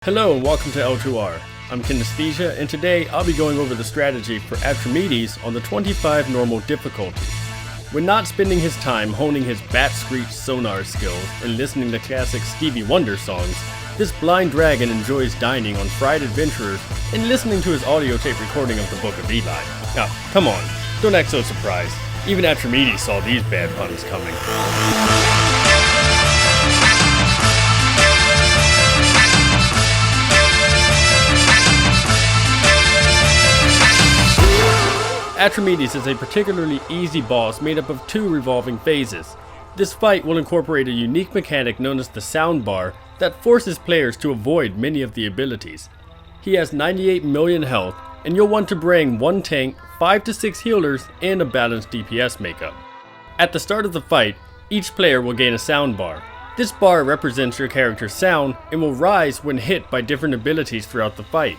Hello and welcome to L2R. I'm Kinaesthesia, and today I'll be going over the strategy for Atramedes on the 25 normal difficulty. When not spending his time honing his bat screech sonar skills and listening to classic Stevie Wonder songs, this blind dragon enjoys dining on fried adventurers and listening to his audio tape recording of the Book of Eli. Now, come on, don't act so surprised. Even Atramedes saw these bad puns coming. Atramedes is a particularly easy boss made up of two revolving phases. This fight will incorporate a unique mechanic known as the sound bar that forces players to avoid many of the abilities. He has 98 million health, and you'll want to bring one tank, 5 to 6 healers, and a balanced DPS makeup. At the start of the fight, each player will gain a sound bar. This bar represents your character's sound and will rise when hit by different abilities throughout the fight.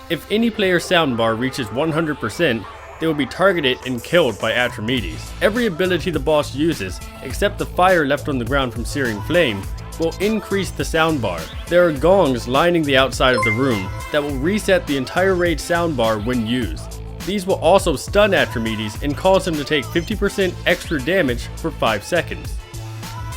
If any player's sound bar reaches 100%, they will be targeted and killed by Atramedes. Every ability the boss uses, except the fire left on the ground from Searing Flame, will increase the soundbar. There are gongs lining the outside of the room that will reset the entire raid soundbar when used. These will also stun Atramedes and cause him to take 50% extra damage for 5 seconds.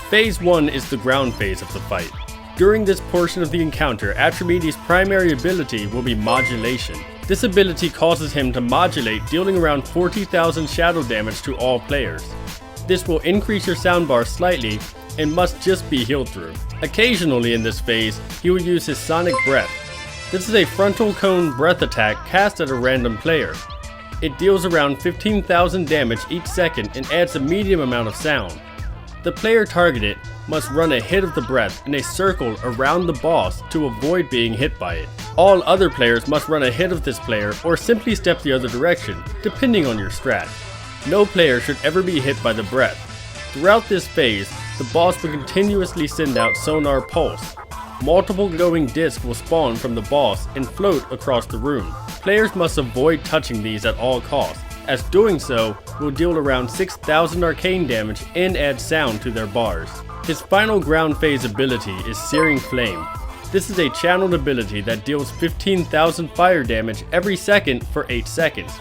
Phase 1 is the ground phase of the fight. During this portion of the encounter, Atramedes' primary ability will be Modulation. This ability causes him to modulate, dealing around 40,000 shadow damage to all players. This will increase your soundbar slightly and must just be healed through. Occasionally in this phase, he will use his Sonic Breath. This is a frontal cone breath attack cast at a random player. It deals around 15,000 damage each second and adds a medium amount of sound. The player targeted must run ahead of the breath in a circle around the boss to avoid being hit by it. All other players must run ahead of this player or simply step the other direction, depending on your strat. No player should ever be hit by the breath. Throughout this phase, the boss will continuously send out Sonar Pulse. Multiple glowing discs will spawn from the boss and float across the room. Players must avoid touching these at all costs, as doing so will deal around 6,000 arcane damage and add sound to their bars. His final ground phase ability is Searing Flame. This is a channeled ability that deals 15,000 fire damage every second for 8 seconds.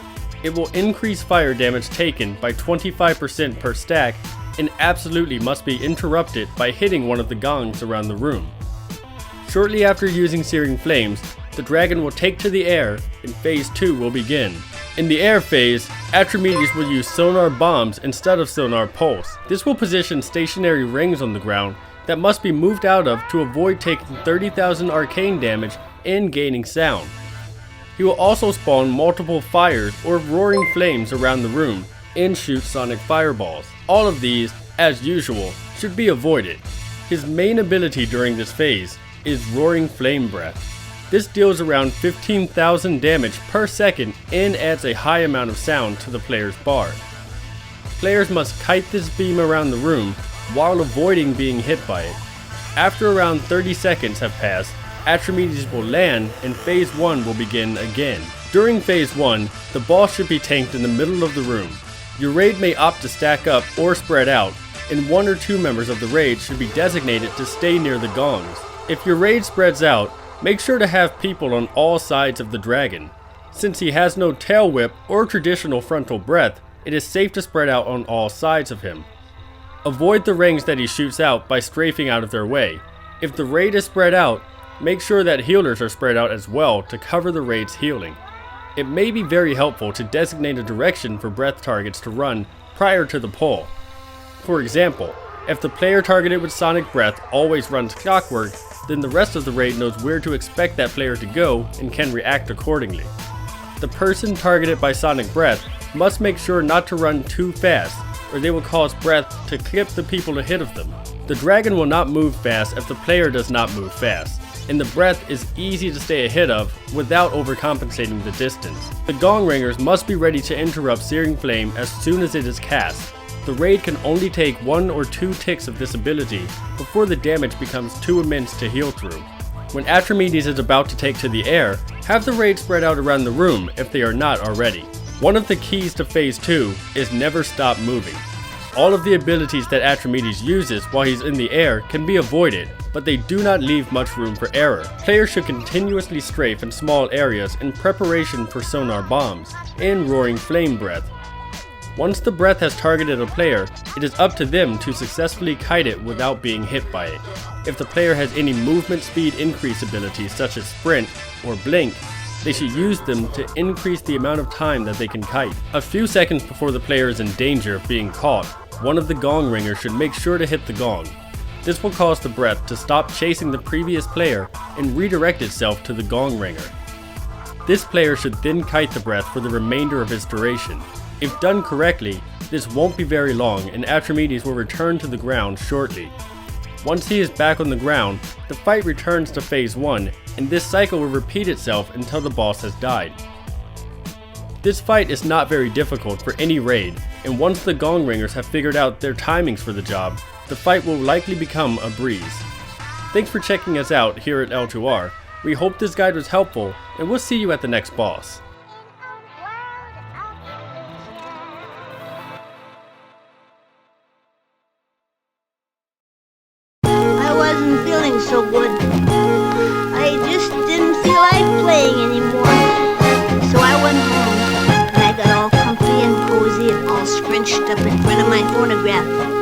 It will increase fire damage taken by 25% per stack and absolutely must be interrupted by hitting one of the gongs around the room. Shortly after using Searing Flames, the dragon will take to the air and phase 2 will begin. In the air phase, Atramedes will use Sonar Bombs instead of Sonar Pulse. This will position stationary rings on the ground that must be moved out of to avoid taking 30,000 arcane damage and gaining sound. He will also spawn multiple fires or roaring flames around the room and shoot sonic fireballs. All of these, as usual, should be avoided. His main ability during this phase is Roaring Flame Breath. This deals around 15,000 damage per second and adds a high amount of sound to the player's bar. Players must kite this beam around the room while avoiding being hit by it. After around 30 seconds have passed, Atramedes will land and phase 1 will begin again. During phase 1, the boss should be tanked in the middle of the room. Your raid may opt to stack up or spread out, and 1 or 2 members of the raid should be designated to stay near the gongs. If your raid spreads out, make sure to have people on all sides of the dragon. Since he has no tail whip or traditional frontal breath, it is safe to spread out on all sides of him. Avoid the rings that he shoots out by strafing out of their way. If the raid is spread out, make sure that healers are spread out as well to cover the raid's healing. It may be very helpful to designate a direction for breath targets to run prior to the pull. For example, if the player targeted with Sonic Breath always runs clockwork, then the rest of the raid knows where to expect that player to go and can react accordingly. The person targeted by Sonic Breath must make sure not to run too fast, or they will cause breath to clip the people ahead of them. The dragon will not move fast if the player does not move fast, and the breath is easy to stay ahead of without overcompensating the distance. The gong ringers must be ready to interrupt Searing Flame as soon as it is cast. The raid can only take 1 or 2 ticks of this ability before the damage becomes too immense to heal through. When Atramedes is about to take to the air, have the raid spread out around the room if they are not already. One of the keys to phase 2 is never stop moving. All of the abilities that Atramedes uses while he's in the air can be avoided, but they do not leave much room for error. Players should continuously strafe in small areas in preparation for sonar bombs and roaring flame breath. Once the breath has targeted a player, it is up to them to successfully kite it without being hit by it. If the player has any movement speed increase abilities such as sprint or blink, they should use them to increase the amount of time that they can kite. A few seconds before the player is in danger of being caught, one of the gong ringers should make sure to hit the gong. This will cause the breath to stop chasing the previous player and redirect itself to the gong ringer. This player should then kite the breath for the remainder of its duration. If done correctly, this won't be very long and Atramedes will return to the ground shortly. Once he is back on the ground, the fight returns to phase 1 and this cycle will repeat itself until the boss has died. This fight is not very difficult for any raid, and once the gong ringers have figured out their timings for the job, the fight will likely become a breeze. Thanks for checking us out here at L2R. We hope this guide was helpful, and we'll see you at the next boss. I wasn't feeling so good. I just didn't feel like playing anymore. So I went home, and I got all comfy and cozy and all scrunched up in front of my phonograph.